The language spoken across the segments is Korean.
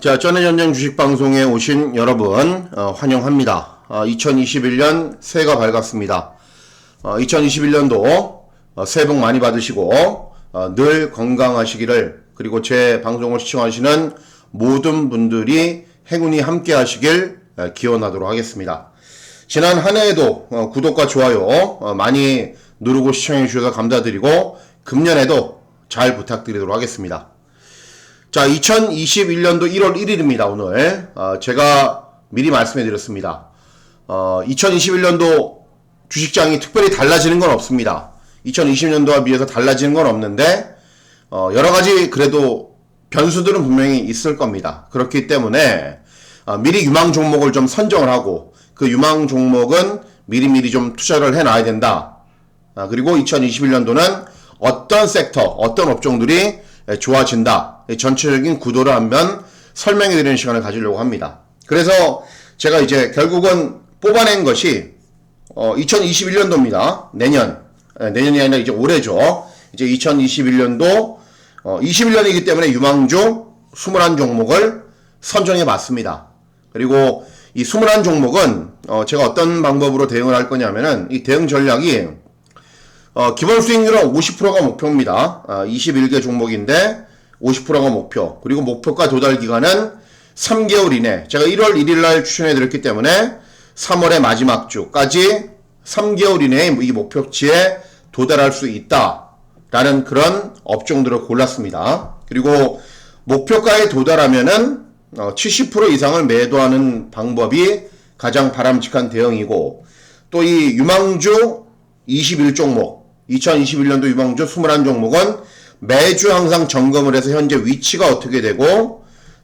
자, 전해전쟁 주식방송에 오신 여러분 환영합니다. 2021년 새해가 밝았습니다. 2021년도 새해 복 많이 받으시고 늘 건강하시기를, 그리고 제 방송을 시청하시는 모든 분들이 행운이 함께 하시길 기원하도록 하겠습니다. 지난 한 해에도 구독과 좋아요 많이 누르고 시청해 주셔서 감사드리고, 금년에도 잘 부탁드리도록 하겠습니다. 자, 2021년도 1월 1일입니다. 오늘 제가 미리 말씀해 드렸습니다. 2021년도 주식장이 특별히 달라지는 건 없습니다. 2020년도와 비해서 달라지는 건 없는데 여러가지 그래도 변수들은 분명히 있을 겁니다. 그렇기 때문에 미리 유망 종목을 좀 선정을 하고, 그 유망 종목은 미리미리 좀 투자를 해놔야 된다. 그리고 2021년도는 어떤 섹터, 어떤 업종들이 좋아진다. 전체적인 구도를 한번 설명해 드리는 시간을 가지려고 합니다. 그래서 제가 이제 결국은 뽑아낸 것이 2021년도입니다. 내년이 아니라 이제 올해죠. 이제 2021년도 21년이기 때문에 유망주 21종목을 선정해 봤습니다. 그리고 이 21종목은 제가 어떤 방법으로 대응을 할 거냐면은, 이 대응 전략이 기본 수익률은 50%가 목표입니다. 21개 종목인데 50%가 목표. 그리고 목표가 도달 기간은 3개월 이내. 제가 1월 1일날 추천해 드렸기 때문에 3월의 마지막 주까지 3개월 이내에 이 목표치에 도달할 수 있다라는 그런 업종들을 골랐습니다. 그리고 목표가에 도달하면은 70% 이상을 매도하는 방법이 가장 바람직한 대응이고, 또 이 유망주 21종목, 2021년도 유망주 21종목은 매주 항상 점검을 해서 현재 위치가 어떻게 되고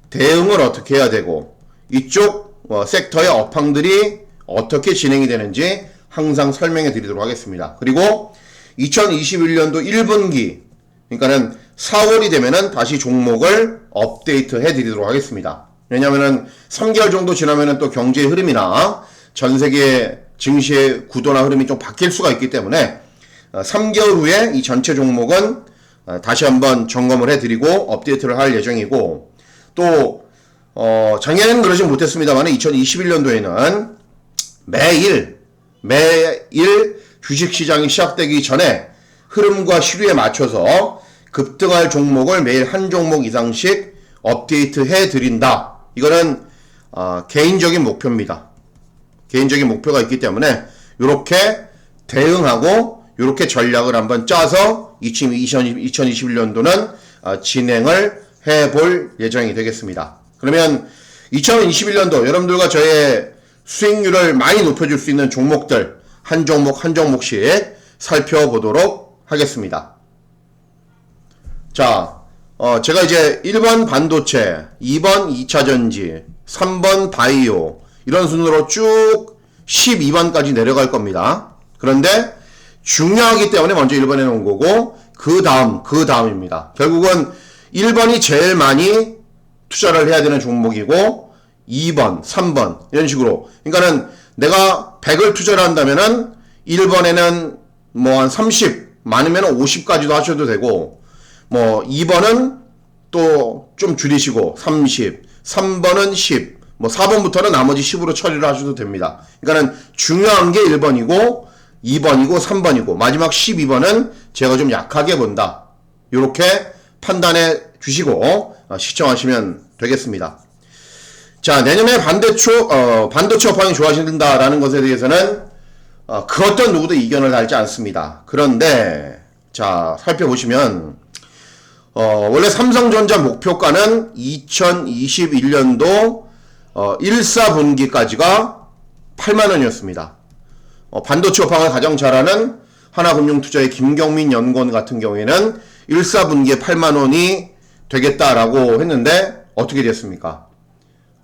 대응을 어떻게 해야 되고 이쪽 섹터의 업황들이 어떻게 진행이 되는지 항상 설명해 드리도록 하겠습니다. 그리고 2021년도 1분기, 그러니까는 4월이 되면은 다시 종목을 업데이트 해 드리도록 하겠습니다. 왜냐면은 3개월 정도 지나면은 또 경제의 흐름이나 전 세계 증시의 구도나 흐름이 좀 바뀔 수가 있기 때문에 3개월 후에 이 전체 종목은 다시 한번 점검을 해드리고 업데이트를 할 예정이고, 또 작년에는 그러지 못했습니다만 2021년도에는 매일 주식시장이 시작되기 전에 흐름과 시류에 맞춰서 급등할 종목을 매일 한 종목 이상씩 업데이트 해드린다. 이거는 개인적인 목표입니다. 개인적인 목표가 있기 때문에 이렇게 대응하고 이렇게 전략을 한번 짜서 2021년도는 진행을 해볼 예정이 되겠습니다. 그러면 2021년도 여러분들과 저의 수익률을 많이 높여줄 수 있는 종목들 한 종목 한 종목씩 살펴보도록 하겠습니다. 자, 제가 이제 1번 반도체, 2번 2차전지, 3번 바이오, 이런 순으로 쭉 12번까지 내려갈 겁니다. 그런데 중요하기 때문에 먼저 1번에 놓은 거고, 그 다음입니다. 결국은 1번이 제일 많이 투자를 해야 되는 종목이고 2번, 3번 이런 식으로, 그러니까는 내가 100을 투자를 한다면은 1번에는 뭐 한 30, 많으면 50까지도 하셔도 되고, 뭐 2번은 또 좀 줄이시고 30, 3번은 10, 뭐 4번부터는 나머지 10으로 처리를 하셔도 됩니다. 그러니까는 중요한 게 1번이고 2번이고 3번이고 마지막 12번은 제가 좀 약하게 본다. 이렇게 판단해 주시고 시청하시면 되겠습니다. 자, 내년에 반도체 업황이 좋아진다라는 것에 대해서는 그 어떤 누구도 이견을 달지 않습니다. 그런데 자, 살펴보시면 원래 삼성전자 목표가는 2021년도 1사분기까지가 8만원이었습니다. 반도체 업황을 가장 잘하는 하나금융투자의 김경민 연구원 같은 경우에는 1사분기에 8만원이 되겠다라고 했는데 어떻게 됐습니까?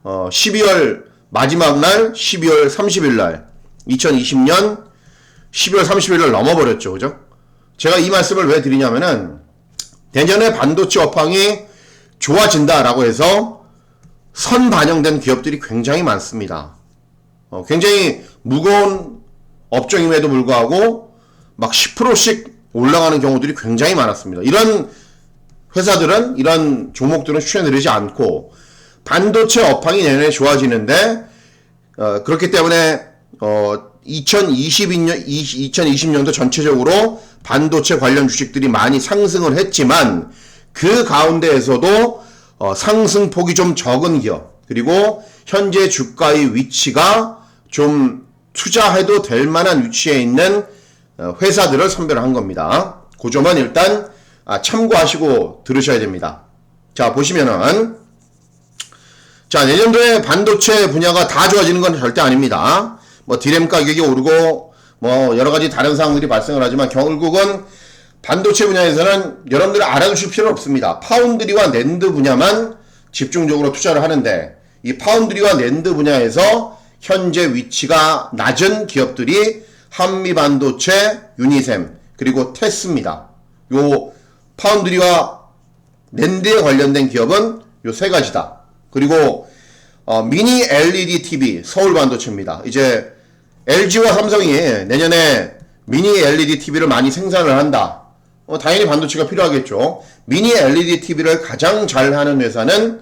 12월 마지막 날 12월 30일 날 2020년 12월 30일 날 넘어버렸죠. 그죠? 제가 이 말씀을 왜 드리냐면은 내년에 반도체 업황이 좋아진다라고 해서 선반영된 기업들이 굉장히 많습니다. 굉장히 무거운 업종임에도 불구하고 막 10%씩 올라가는 경우들이 굉장히 많았습니다. 이런 회사들은, 이런 종목들은 추천해드리지 않고, 반도체 업황이 내년에 좋아지는데 그렇기 때문에 2020년도 전체적으로 반도체 관련 주식들이 많이 상승을 했지만 그 가운데에서도 상승폭이 좀 적은 기업, 그리고 현재 주가의 위치가 좀 투자해도 될 만한 위치에 있는 회사들을 선별한 겁니다. 그 점은 일단 참고하시고 들으셔야 됩니다. 자, 보시면은 자, 내년도에 반도체 분야가 다 좋아지는 건 절대 아닙니다. 뭐 디램 가격이 오르고 뭐 여러 가지 다른 상황들이 발생을 하지만 결국은 반도체 분야에서는 여러분들이 알아두실 필요는 없습니다. 파운드리와 낸드 분야만 집중적으로 투자를 하는데, 이 파운드리와 낸드 분야에서 현재 위치가 낮은 기업들이 한미반도체, 유니셈, 그리고 테스입니다. 요 파운드리와 낸드에 관련된 기업은 요 세 가지다. 그리고 미니 LED TV 서울반도체입니다. 이제 LG와 삼성이 내년에 미니 LED TV를 많이 생산을 한다. 당연히 반도체가 필요하겠죠. 미니 LED TV를 가장 잘하는 회사는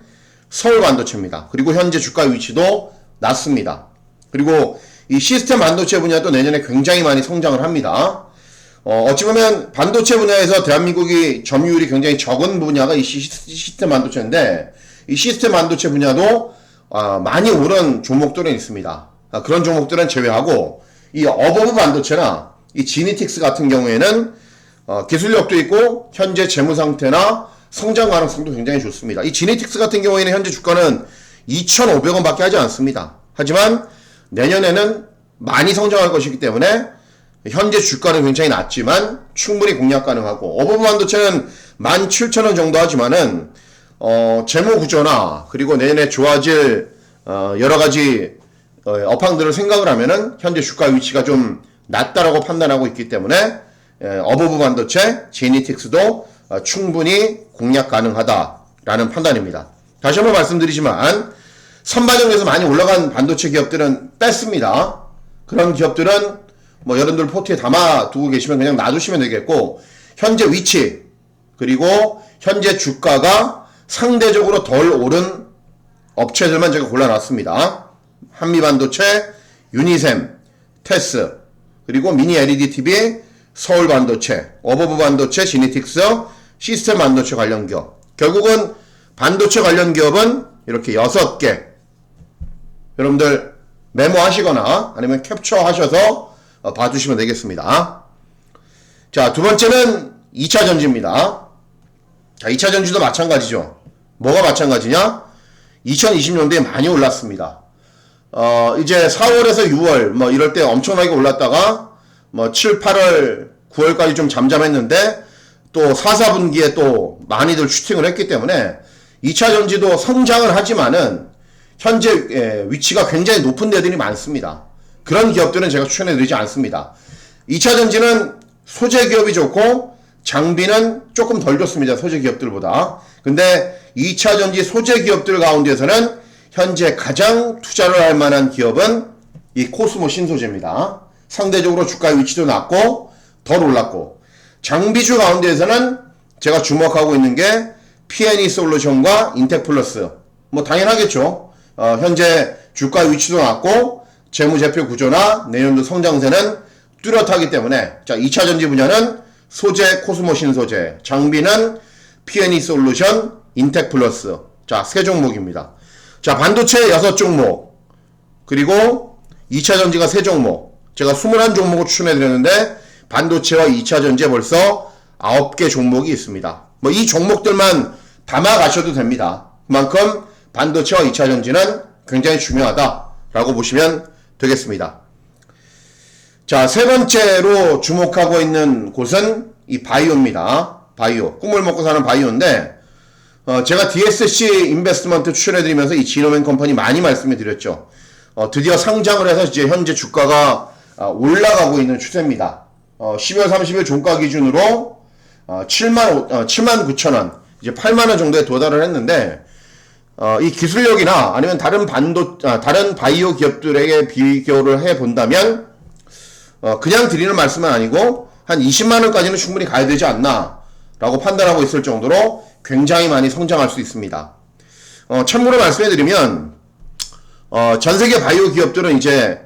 서울반도체입니다. 그리고 현재 주가 위치도 낮습니다. 그리고 이 시스템 반도체 분야도 내년에 굉장히 많이 성장을 합니다. 어찌 보면 반도체 분야에서 대한민국이 점유율이 굉장히 적은 분야가 이 시스템 반도체인데, 이 시스템 반도체 분야도 많이 오른 종목들은 있습니다. 그런 종목들은 제외하고 이 어버브 반도체나 이 지니틱스 같은 경우에는 기술력도 있고 현재 재무 상태나 성장 가능성도 굉장히 좋습니다. 이 지니틱스 같은 경우에는 현재 주가는 2,500원밖에 하지 않습니다. 하지만 내년에는 많이 성장할 것이기 때문에 현재 주가는 굉장히 낮지만 충분히 공략 가능하고, 어버브 반도체는 17,000원 정도 하지만은 재무 구조나 그리고 내년에 좋아질 여러 가지 업황들을 생각을 하면은 현재 주가 위치가 좀 낮다라고 판단하고 있기 때문에 어버브 반도체, 제니틱스도 충분히 공략 가능하다라는 판단입니다. 다시 한번 말씀드리지만 선반영에서 많이 올라간 반도체 기업들은 뺐습니다. 그런 기업들은 뭐 여러분들 포트에 담아두고 계시면 그냥 놔두시면 되겠고, 현재 위치 그리고 현재 주가가 상대적으로 덜 오른 업체들만 제가 골라놨습니다. 한미반도체, 유니셈, 테스, 그리고 미니 LED TV, 서울반도체, 어버브 반도체, 지니틱스, 시스템 반도체 관련 기업. 결국은 반도체 관련 기업은 이렇게 6개 여러분들 메모하시거나 아니면 캡처하셔서 봐주시면 되겠습니다. 자, 두 번째는 2차전지입니다. 자, 2차전지도 마찬가지죠. 뭐가 마찬가지냐? 2020년도에 많이 올랐습니다. 이제 4월에서 6월 뭐 이럴 때 엄청나게 올랐다가 뭐 7, 8월, 9월까지 좀 잠잠했는데 또 4, 4분기에 또 많이들 슈팅을 했기 때문에 2차전지도 성장을 하지만은 현재 위치가 굉장히 높은 데들이 많습니다. 그런 기업들은 제가 추천해드리지 않습니다. 2차전지는 소재 기업이 좋고 장비는 조금 덜 좋습니다. 소재 기업들보다. 근데 2차전지 소재 기업들 가운데서는 현재 가장 투자를 할 만한 기업은 이 코스모 신소재입니다. 상대적으로 주가 위치도 낮고 덜 올랐고, 장비주 가운데에서는 제가 주목하고 있는 게 P&E 솔루션과 인텍플러스. 뭐 당연하겠죠. 현재 주가 위치도 낮고 재무제표 구조나 내년도 성장세는 뚜렷하기 때문에, 자, 2차전지 분야는 소재 코스모 신소재, 장비는 P&E 솔루션, 인텍플러스. 자, 3종목입니다. 자, 반도체 6종목, 그리고 2차전지가 3종목. 제가 21종목을 추천해드렸는데 반도체와 2차전지에 벌써 9개 종목이 있습니다. 뭐 이 종목들만 담아가셔도 됩니다. 그만큼 반도체와 2차전지는 굉장히 중요하다라고 보시면 되겠습니다. 자, 세 번째로 주목하고 있는 곳은 이 바이오입니다. 바이오. 꿈을 먹고 사는 바이오인데, 제가 DSC 인베스트먼트 추천해드리면서 이 지노맨 컴퍼니 많이 말씀을 드렸죠. 드디어 상장을 해서 이제 현재 주가가 올라가고 있는 추세입니다. 12월 30일 종가 기준으로 79,000원, 이제 8만원 정도에 도달을 했는데, 이 기술력이나 아니면 다른 바이오 기업들에게 비교를 해 본다면, 그냥 드리는 말씀은 아니고, 한 20만원까지는 충분히 가야 되지 않나, 라고 판단하고 있을 정도로 굉장히 많이 성장할 수 있습니다. 참고로 말씀해드리면, 전 세계 바이오 기업들은 이제,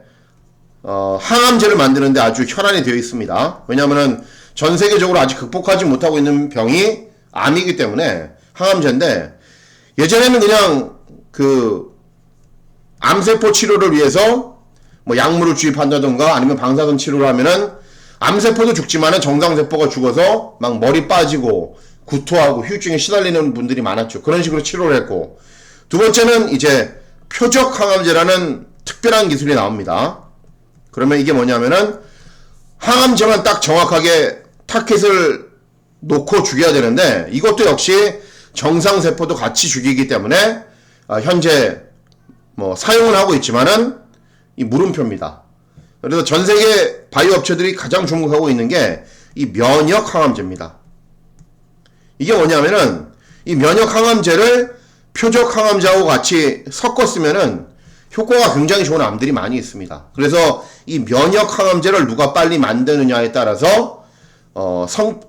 항암제를 만드는데 아주 혈안이 되어 있습니다. 왜냐면은 전 세계적으로 아직 극복하지 못하고 있는 병이 암이기 때문에 항암제인데, 예전에는 그냥 암세포 치료를 위해서 뭐 약물을 주입한다던가 아니면 방사선 치료를 하면은 암세포도 죽지만은 정상세포가 죽어서 막 머리 빠지고 구토하고 후유증에 시달리는 분들이 많았죠. 그런 식으로 치료를 했고, 두 번째는 이제 표적 항암제라는 특별한 기술이 나옵니다. 그러면 이게 뭐냐면은 항암제만 딱 정확하게 타켓을 놓고 죽여야 되는데, 이것도 역시 정상세포도 같이 죽이기 때문에 현재 뭐 사용을 하고 있지만은 이 물음표입니다. 그래서 전 세계 바이오 업체들이 가장 주목하고 있는 게 이 면역 항암제입니다. 이게 뭐냐면은 이 면역 항암제를 표적 항암제하고 같이 섞어 쓰면은 효과가 굉장히 좋은 암들이 많이 있습니다. 그래서 이 면역 항암제를 누가 빨리 만드느냐에 따라서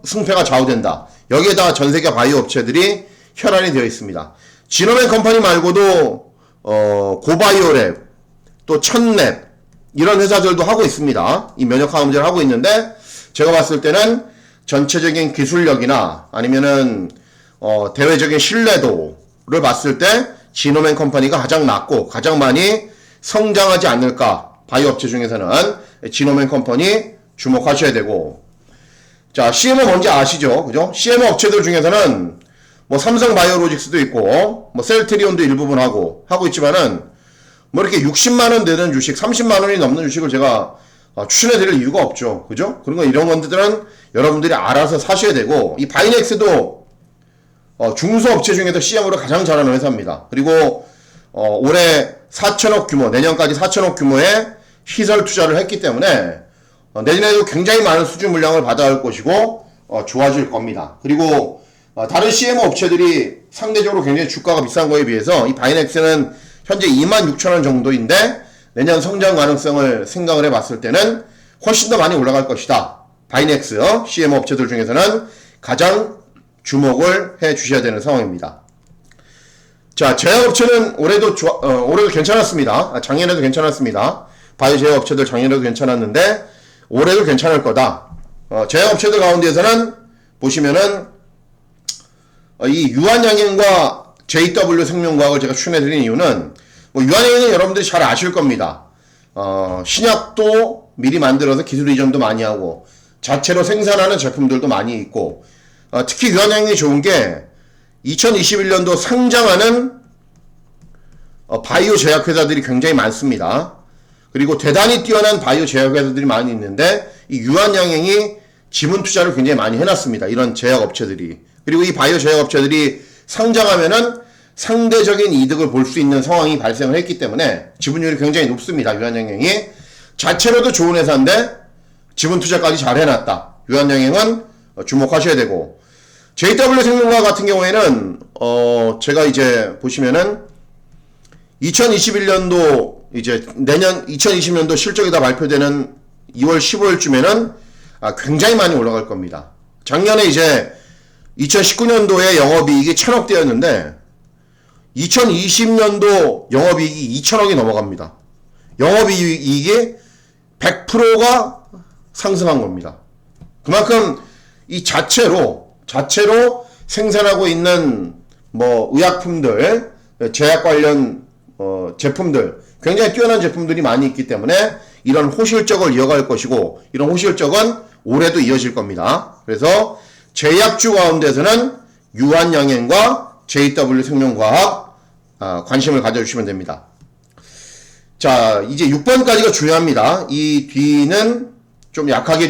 승패가 좌우된다. 여기에다가 전 세계 바이오 업체들이 혈안이 되어 있습니다. 지노맨 컴퍼니 말고도 고바이오랩, 또 천랩 이런 회사들도 하고 있습니다. 이 면역 항암제를 하고 있는데, 제가 봤을 때는 전체적인 기술력이나 아니면은 대외적인 신뢰도를 봤을 때 지노맨 컴퍼니가 가장 낮고 가장 많이 성장하지 않을까. 바이오 업체 중에서는 지노맨 컴퍼니 주목하셔야 되고, 자, CMO 뭔지 아시죠? 그죠? CMO 업체들 중에서는 뭐 삼성 바이오로직스도 있고 뭐 셀트리온도 일부분 하고 있지만은 뭐 이렇게 60만원 되는 주식, 30만원이 넘는 주식을 제가 추천해 드릴 이유가 없죠. 그죠? 그런 거 이런 것들은 여러분들이 알아서 사셔야 되고, 이 바이넥스도 중소업체 중에서 CM으로 가장 잘하는 회사입니다. 그리고 올해 4천억 규모, 내년까지 4천억 규모의 시설 투자를 했기 때문에 내년에도 굉장히 많은 수주 물량을 받아야 할 것이고 좋아질 겁니다. 그리고 다른 CMO 업체들이 상대적으로 굉장히 주가가 비싼 거에 비해서 이 바이넥스는 현재 26,000원 정도인데 내년 성장 가능성을 생각을 해봤을 때는 훨씬 더 많이 올라갈 것이다. 바이넥스 CMO 업체들 중에서는 가장 주목을 해 주셔야 되는 상황입니다. 자, 제약업체는 올해도 괜찮았습니다. 작년에도 괜찮았습니다. 바이오 제약업체들 작년에도 괜찮았는데 올해도 괜찮을 거다. 제약업체들 가운데에서는 보시면은 이 유한양행과 JW 생명과학을 제가 추천해드린 이유는, 뭐 유한양행은 여러분들이 잘 아실 겁니다. 신약도 미리 만들어서 기술 이전도 많이 하고 자체로 생산하는 제품들도 많이 있고, 특히 유한양행이 좋은 게 2021년도 상장하는 바이오 제약회사들이 굉장히 많습니다. 그리고 대단히 뛰어난 바이오 제약회사들이 많이 있는데 이 유한양행이 지분 투자를 굉장히 많이 해놨습니다. 이런 제약업체들이. 그리고 이 바이오 제약업체들이 상장하면은 상대적인 이득을 볼 수 있는 상황이 발생을 했기 때문에 지분율이 굉장히 높습니다. 유한양행이 자체로도 좋은 회사인데 지분 투자까지 잘 해놨다. 유한양행은 주목하셔야 되고, JW 생명과학 같은 경우에는 제가 이제 보시면은 2021년도 이제 내년 2020년도 실적이 다 발표되는 2월 15일쯤에는 굉장히 많이 올라갈 겁니다. 작년에 이제 2019년도에 영업이익이 1000억대였는데 2020년도 영업이익이 2000억이 넘어갑니다. 영업이익이 100%가 상승한 겁니다. 그만큼 이 자체로 생산하고 있는 뭐 의약품들, 제약 관련 제품들, 굉장히 뛰어난 제품들이 많이 있기 때문에 이런 호실적을 이어갈 것이고, 이런 호실적은 올해도 이어질 겁니다. 그래서 제약주 가운데서는 유한양행과 JW 생명과학 관심을 가져주시면 됩니다. 자, 이제 6번까지가 중요합니다. 이 뒤는 좀 약하게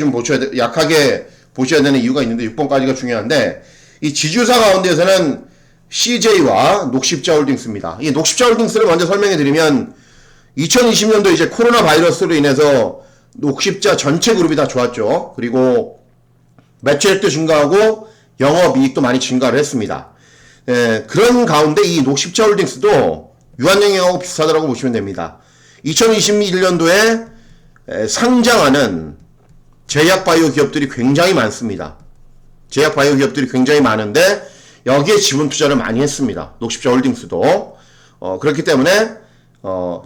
보셔야 되는 이유가 있는데 6번까지가 중요한데, 이 지주사 가운데서는 CJ와 녹십자홀딩스입니다. 이 녹십자홀딩스를 먼저 설명해 드리면 2020년도 이제 코로나 바이러스로 인해서 녹십자 전체 그룹이 다 좋았죠. 그리고 매출액도 증가하고 영업이익도 많이 증가를 했습니다. 그런 가운데 이 녹십자홀딩스도 유한양행하고 비슷하다고 보시면 됩니다. 2021년도에 상장하는 제약 바이오 기업들이 굉장히 많습니다. 제약 바이오 기업들이 굉장히 많은데 여기에 지분 투자를 많이 했습니다. 녹십자홀딩스도. 그렇기 때문에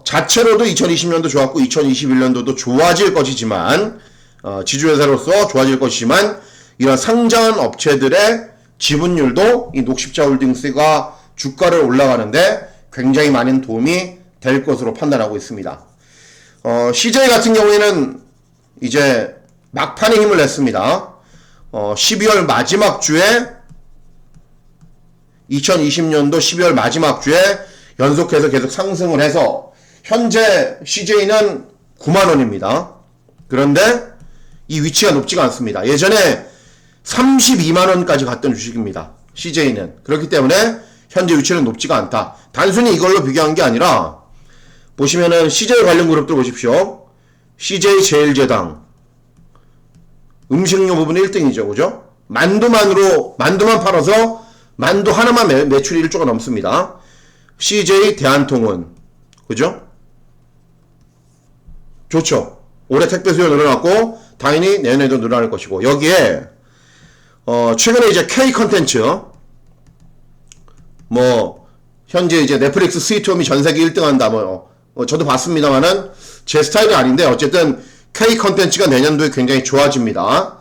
자체로도 2020년도 좋았고 2021년도도 좋아질 것이지만 지주회사로서 좋아질 것이지만 이런 상장한 업체들의 지분율도 이 녹십자홀딩스가 주가를 올라가는데 굉장히 많은 도움이 될 것으로 판단하고 있습니다. CJ 같은 경우에는 이제 막판에 힘을 냈습니다. 12월 마지막 주에 2020년도 12월 마지막 주에 연속해서 계속 상승을 해서 현재 CJ는 9만원입니다. 그런데 이 위치가 높지가 않습니다. 예전에 32만원까지 갔던 주식입니다. CJ는. 그렇기 때문에 현재 위치는 높지가 않다. 단순히 이걸로 비교한 게 아니라 보시면은 CJ 관련 그룹들 보십시오. CJ 제일제당 음식료 부분 1등이죠. 그죠? 만두만 팔아서 만두 하나만 매출이 1조가 넘습니다. CJ 대한통운. 그죠? 좋죠. 올해 택배 수요 늘어났고 당연히 내년에도 늘어날 것이고 여기에 최근에 이제 K 컨텐츠 현재 이제 넷플릭스 스위트홈이 전세계 1등 한다 저도 봤습니다만은 제 스타일이 아닌데 어쨌든 K 컨텐츠가 내년도에 굉장히 좋아집니다.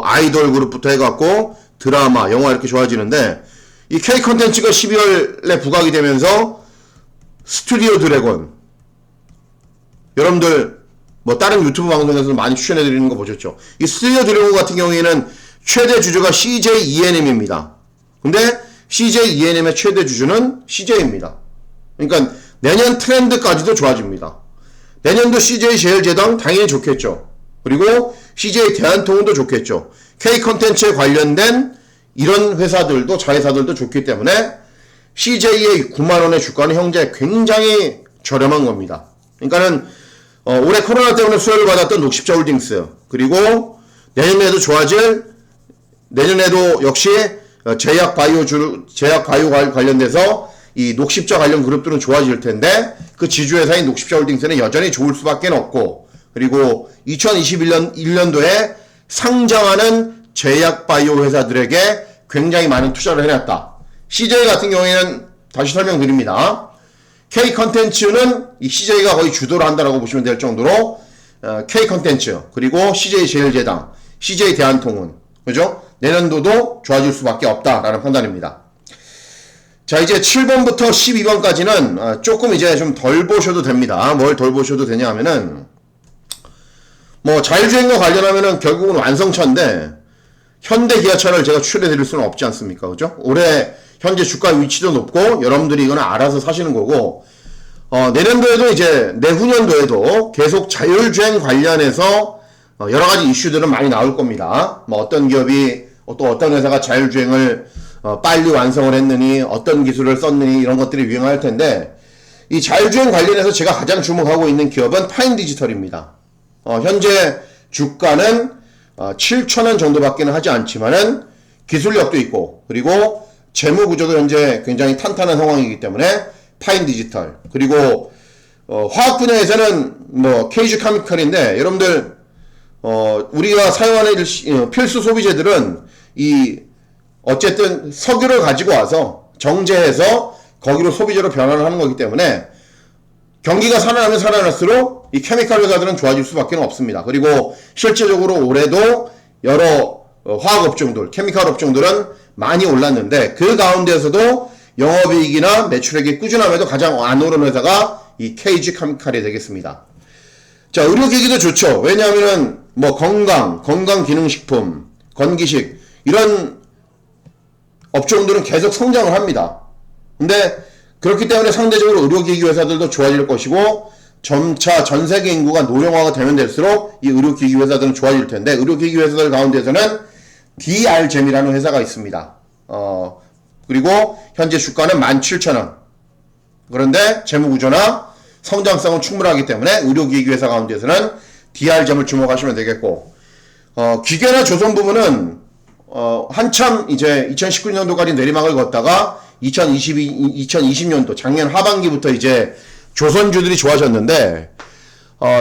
아이돌 그룹부터 해갖고 드라마, 영화 이렇게 좋아지는데 이 K 컨텐츠가 12월에 부각이 되면서 스튜디오 드래곤 여러분들 다른 유튜브 방송에서도 많이 추천해드리는 거 보셨죠? 이 스튜디오 드래곤 같은 경우에는 최대 주주가 CJ ENM입니다. 근데 CJ ENM의 최대 주주는 CJ입니다. 그러니까 내년 트렌드까지도 좋아집니다. 내년도 CJ 제일제당 당연히 좋겠죠. 그리고 CJ 대한통운도 좋겠죠. K 컨텐츠에 관련된 이런 회사들도 자회사들도 좋기 때문에 CJ의 9만원의 주가는 현재 굉장히 저렴한 겁니다. 그러니까는 올해 코로나 때문에 수혜를 받았던 녹십자홀딩스 그리고 내년에도 내년에도 역시 제약바이오 관련돼서 이 녹십자 관련 그룹들은 좋아질 텐데 그 지주회사인 녹십자홀딩스는 여전히 좋을 수밖에 없고 그리고 2021년도에 상장하는 제약바이오 회사들에게 굉장히 많은 투자를 해놨다. CJ 같은 경우에는 다시 설명드립니다. K 컨텐츠는 이 CJ가 거의 주도를 한다라고 보시면 될 정도로 K 컨텐츠 그리고 CJ 제일제당, CJ 대한통운 그죠? 내년도도 좋아질 수밖에 없다라는 판단입니다. 자 이제 7번부터 12번까지는 조금 이제 좀 덜 보셔도 됩니다. 뭘 덜 보셔도 되냐 하면은 자율주행과 관련하면은 결국은 완성차인데 현대기아차를 제가 추천해 드릴 수는 없지 않습니까? 그죠? 올해 현재 주가 위치도 높고 여러분들이 이거는 알아서 사시는 거고 내년도에도 이제 내후년도에도 계속 자율주행 관련해서 여러 가지 이슈들은 많이 나올 겁니다. 어떤 기업이 또 어떤 회사가 자율주행을 빨리 완성을 했느니 어떤 기술을 썼느니 이런 것들이 유행할 텐데 이 자율주행 관련해서 제가 가장 주목하고 있는 기업은 파인디지털입니다. 현재 주가는 7,000원 정도밖에는 하지 않지만은 기술력도 있고 그리고 재무구조도 현재 굉장히 탄탄한 상황이기 때문에 파인디지털 그리고 화학 분야에서는 KG 케미칼인데 여러분들 우리가 사용하는 필수 소비재들은 어쨌든 석유를 가지고 와서 정제해서 거기로 소비재로 변환을 하는 거기 때문에 경기가 살아나면 살아날수록 이 케미칼 회사들은 좋아질 수밖에 없습니다. 그리고 실제적으로 올해도 여러 화학 업종들, 케미칼 업종들은 많이 올랐는데 그 가운데서도 영업이익이나 매출액이 꾸준함에도 가장 안 오른 회사가 이 KG 케미칼이 되겠습니다. 자, 의료기기도 좋죠. 왜냐하면은 건강기능식품, 건기식 이런 업종들은 계속 성장을 합니다. 근데 그렇기 때문에 상대적으로 의료기기 회사들도 좋아질 것이고 점차 전세계 인구가 노령화가 되면 될수록 이 의료기기 회사들은 좋아질 텐데 의료기기 회사들 가운데서는 DR잼이라는 회사가 있습니다. 그리고 현재 주가는 17,000원. 그런데 재무구조나 성장성은 충분하기 때문에 의료기기 회사 가운데서는 DR잼을 주목하시면 되겠고 기계나 조선 부분은 한참 이제 2019년도까지 내리막을 걷다가 2020년도 작년 하반기부터 이제 조선주들이 좋아졌는데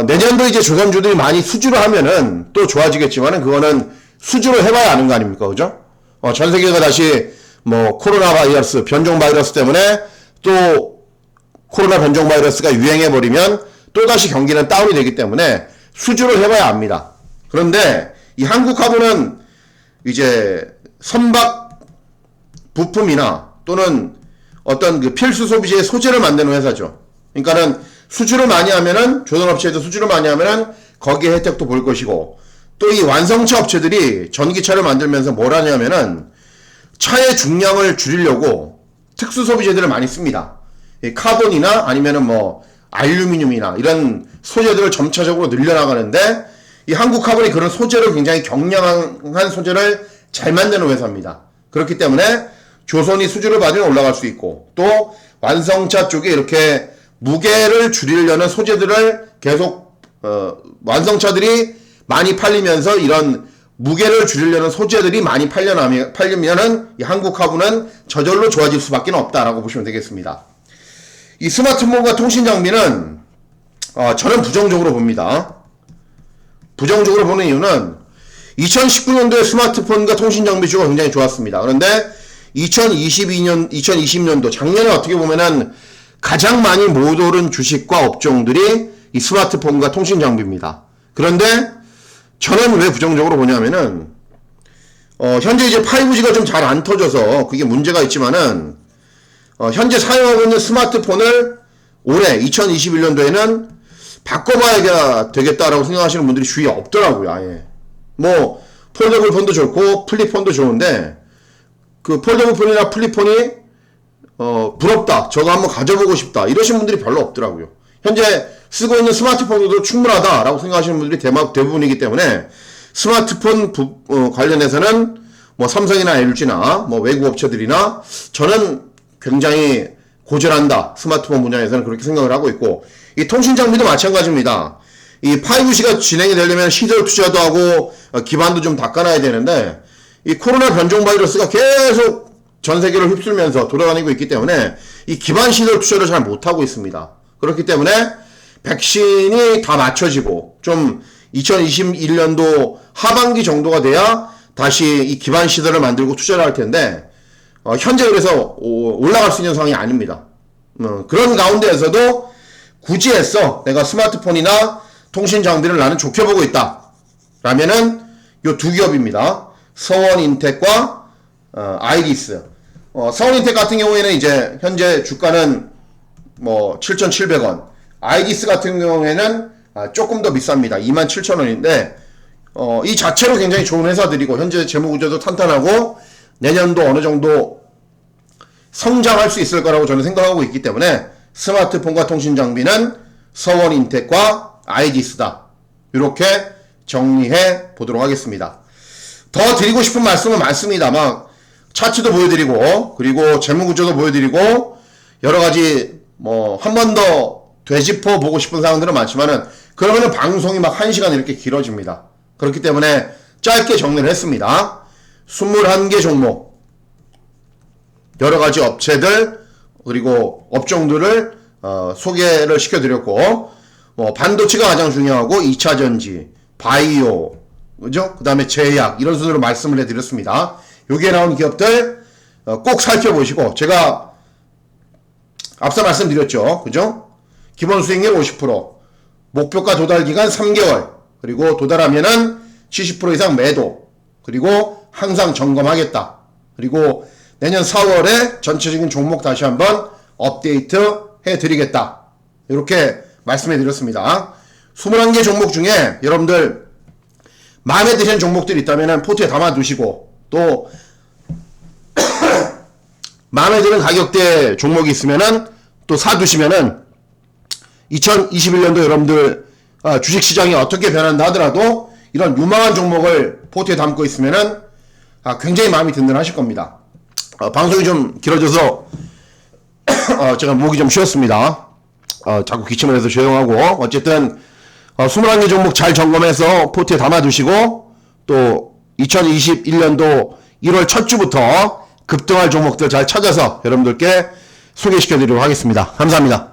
내년도 이제 조선주들이 많이 수주를 하면은 또 좋아지겠지만은 그거는 수주를 해봐야 아는 거 아닙니까? 그죠? 전 세계가 다시 코로나 바이러스, 변종 바이러스 때문에 또 코로나 변종 바이러스가 유행해버리면 또다시 경기는 다운이 되기 때문에 수주를 해봐야 합니다. 그런데 이 한국화분은 이제 선박 부품이나 또는 어떤 그 필수 소비재의 소재를 만드는 회사죠. 그러니까는 수주를 많이 하면은, 조선업체에도 수주를 많이 하면은 거기에 혜택도 볼 것이고, 또 이 완성차 업체들이 전기차를 만들면서 뭘 하냐면은 차의 중량을 줄이려고 특수 소비재들을 많이 씁니다. 이 카본이나 아니면은 뭐 알루미늄이나 이런 소재들을 점차적으로 늘려나가는데, 이 한국카본이 그런 소재를 굉장히 경량한 소재를 잘 만드는 회사입니다. 그렇기 때문에 조선이 수주를 받으면 올라갈 수 있고, 또 완성차 쪽에 이렇게 무게를 줄이려는 소재들을 계속 완성차들이 많이 팔리면서 이런 무게를 줄이려는 소재들이 많이 팔리면은 이 한국화분은 저절로 좋아질 수밖에 없다라고 보시면 되겠습니다. 이 스마트폰과 통신 장비는 저는 부정적으로 봅니다. 부정적으로 보는 이유는 2019년도에 스마트폰과 통신 장비 주가 굉장히 좋았습니다. 그런데 2020년도 작년에 어떻게 보면은 가장 많이 못 오른 주식과 업종들이 이 스마트폰과 통신 장비입니다. 그런데 저는 왜 부정적으로 보냐면은 현재 이제 5G가 좀 잘 안 터져서 그게 문제가 있지만은 현재 사용하고 있는 스마트폰을 올해 2021년도에는 바꿔봐야 되겠다라고 생각하시는 분들이 주위에 없더라고요. 아예. 뭐 폴더블 폰도 좋고 플립폰도 좋은데 그 폴더블 폰이나 플립폰이 부럽다, 저거 한번 가져보고 싶다 이러신 분들이 별로 없더라고요. 현재 쓰고 있는 스마트폰도 충분하다라고 생각하시는 분들이 대부분이기 때문에 스마트폰 관련해서는 뭐 삼성이나 LG나 뭐 외국 업체들이나 저는 굉장히 고전한다, 스마트폰 분야에서는 그렇게 생각을 하고 있고, 이 통신 장비도 마찬가지입니다. 이 5G가 진행이 되려면 시설 투자도 하고 기반도 좀 닦아놔야 되는데, 이 코로나 변종 바이러스가 계속 전 세계를 휩쓸면서 돌아다니고 있기 때문에 이 기반 시설 투자를 잘 못하고 있습니다. 그렇기 때문에 백신이 다 맞춰지고 좀 2021년도 하반기 정도가 돼야 다시 이 기반 시설을 만들고 투자를 할 텐데, 현재 그래서 올라갈 수 있는 상황이 아닙니다. 그런 가운데에서도 굳이 해서 내가 스마트폰이나 통신 장비를 나는 좋게 보고 있다 라면은 요 두 기업입니다. 서원인텍과 아이디스. 서원인텍 같은 경우에는 이제 현재 주가는 뭐 7,700원, 아이디스 같은 경우에는 조금 더 비쌉니다. 27,000원인데 이 자체로 굉장히 좋은 회사들이고 현재 재무구조도 탄탄하고 내년도 어느 정도 성장할 수 있을 거라고 저는 생각하고 있기 때문에 스마트폰과 통신 장비는 서원인텍과 아이디스다, 이렇게 정리해 보도록 하겠습니다. 더 드리고 싶은 말씀은 많습니다. 막 차트도 보여드리고 그리고 재무구조도 보여드리고 여러가지 뭐 한 번 더 되짚어 보고 싶은 사항들은 많지만은 그러면은 방송이 막 1시간 이렇게 길어집니다. 그렇기 때문에 짧게 정리를 했습니다. 21개 종목, 여러가지 업체들 그리고 업종들을 소개를 시켜드렸고, 뭐 반도체가 가장 중요하고 2차전지, 바이오, 그죠? 그 다음에 제약, 이런 순으로 말씀을 해드렸습니다. 여기에 나온 기업들 꼭 살펴보시고, 제가 앞서 말씀드렸죠, 그죠? 기본 수익률 50%, 목표가 도달 기간 3개월, 그리고 도달하면은 70% 이상 매도, 그리고 항상 점검하겠다, 그리고 내년 4월에 전체적인 종목 다시 한번 업데이트 해드리겠다, 이렇게 말씀해드렸습니다. 21개 종목 중에 여러분들 마음에 드시는 종목들이 있다면 포트에 담아두시고, 또 마음에 드는 가격대 종목이 있으면은 또 사두시면은 2021년도 여러분들 주식시장이 어떻게 변한다 하더라도 이런 유망한 종목을 포트에 담고 있으면은 굉장히 마음이 든든하실 겁니다. 방송이 좀 길어져서 제가 목이 좀 쉬었습니다. 자꾸 기침을 해서 조용하고, 어쨌든 21개 종목 잘 점검해서 포트에 담아두시고, 또 2021년도 1월 첫 주부터 급등할 종목들 잘 찾아서 여러분들께 소개시켜드리도록 하겠습니다. 감사합니다.